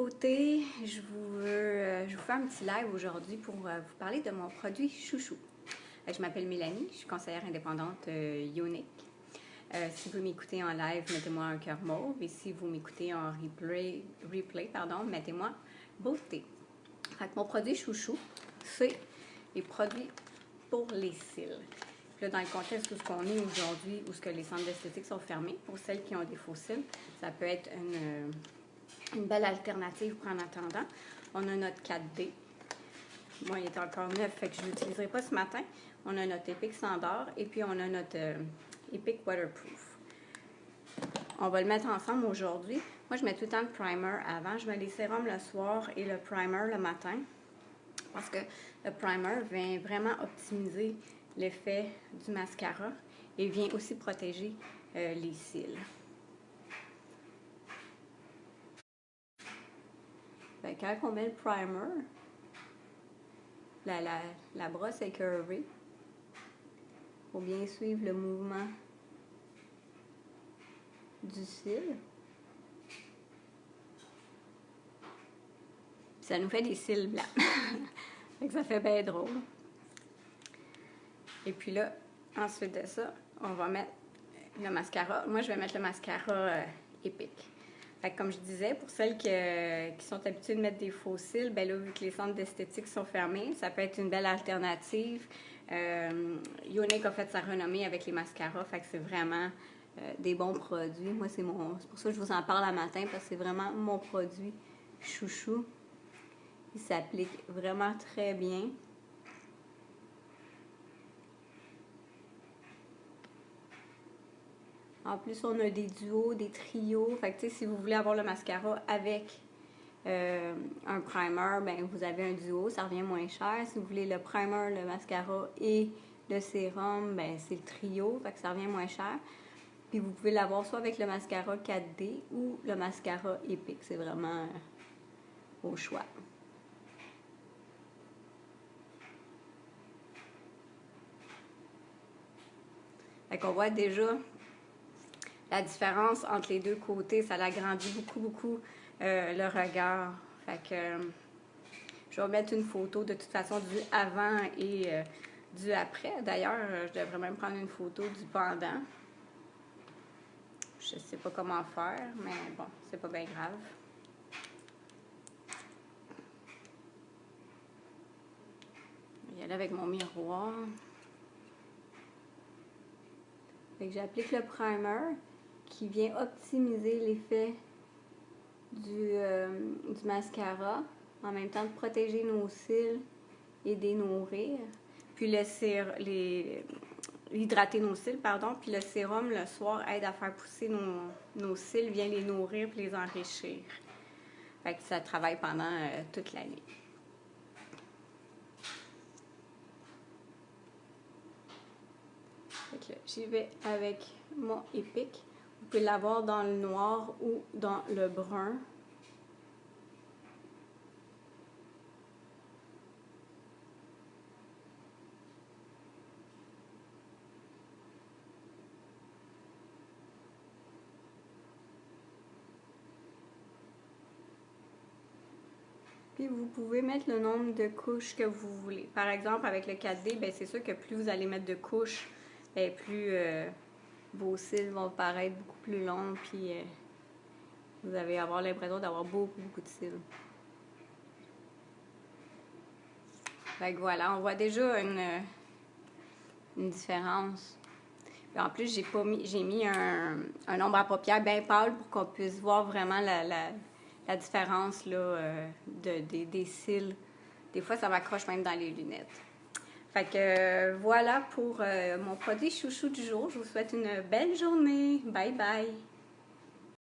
beauté, je vous fais un petit live aujourd'hui pour vous parler de mon produit chouchou. Je m'appelle Mélanie, je suis conseillère indépendante Younique. Si vous m'écoutez en live, mettez-moi un cœur mauve et si vous m'écoutez en replay, mettez-moi beauté. Fait que mon produit chouchou, c'est les produits pour les cils. Puis là, dans le contexte où on est aujourd'hui, où les centres d'esthétique sont fermés, pour celles qui ont des faux cils, ça peut être une belle alternative pour en attendant. On a notre 4D. Moi, il est encore neuf, fait que je ne l'utiliserai pas ce matin. On a notre Epic Standard et puis on a notre Epic Waterproof. On va le mettre ensemble aujourd'hui. Moi, je mets tout le temps le primer avant. Je mets les sérums le soir et le primer le matin. Parce que le primer vient vraiment optimiser l'effet du mascara et vient aussi protéger les cils. Fait que quand on met le primer, la brosse est curvée. Il faut bien suivre le mouvement du cil. Ça nous fait des cils blancs. Fait que ça fait bien drôle. Et puis là, ensuite de ça, on va mettre le mascara. Moi, je vais mettre le mascara Epic. Fait que comme je disais, pour celles qui sont habituées de mettre des faux cils, ben là, vu que les centres d'esthétique sont fermés, ça peut être une belle alternative. Younique a fait sa renommée avec les mascaras, fait que c'est vraiment des bons produits. Moi, c'est pour ça que je vous en parle à matin, parce que c'est vraiment mon produit chouchou. Il s'applique vraiment très bien. En plus, on a des duos, des trios. Fait que, si vous voulez avoir le mascara avec un primer, ben, vous avez un duo, ça revient moins cher. Si vous voulez le primer, le mascara et le sérum, ben, c'est le trio, fait que ça revient moins cher. Puis vous pouvez l'avoir soit avec le mascara 4D ou le mascara Epic. C'est vraiment au choix. Fait qu'on voit déjà la différence entre les deux côtés. Ça l'agrandit beaucoup le regard. Fait que je vais mettre une photo de toute façon du avant et du après. D'ailleurs, je devrais même prendre une photo du pendant. Je sais pas comment faire, mais bon, c'est pas bien grave. Je vais y aller avec mon miroir. Fait que j'applique le primer qui vient optimiser l'effet du mascara, en même temps de protéger nos cils et de les nourrir. Puis hydrater nos cils, pardon. Puis le sérum, le soir, aide à faire pousser nos cils, vient les nourrir puis les enrichir. Fait que ça travaille pendant toute l'année. J'y vais avec mon Epic. Vous pouvez l'avoir dans le noir ou dans le brun. Puis vous pouvez mettre le nombre de couches que vous voulez. Par exemple, avec le 4D, ben c'est sûr que plus vous allez mettre de couches, ben plus vos cils vont paraître beaucoup plus longs, puis vous allez avoir l'impression d'avoir beaucoup de cils. Fait que voilà, on voit déjà une différence. Puis en plus, j'ai mis un ombre à paupières bien pâle pour qu'on puisse voir vraiment la différence là, des cils. Des fois, ça m'accroche même dans les lunettes. Fait que voilà pour mon produit chouchou du jour. Je vous souhaite une belle journée. Bye bye!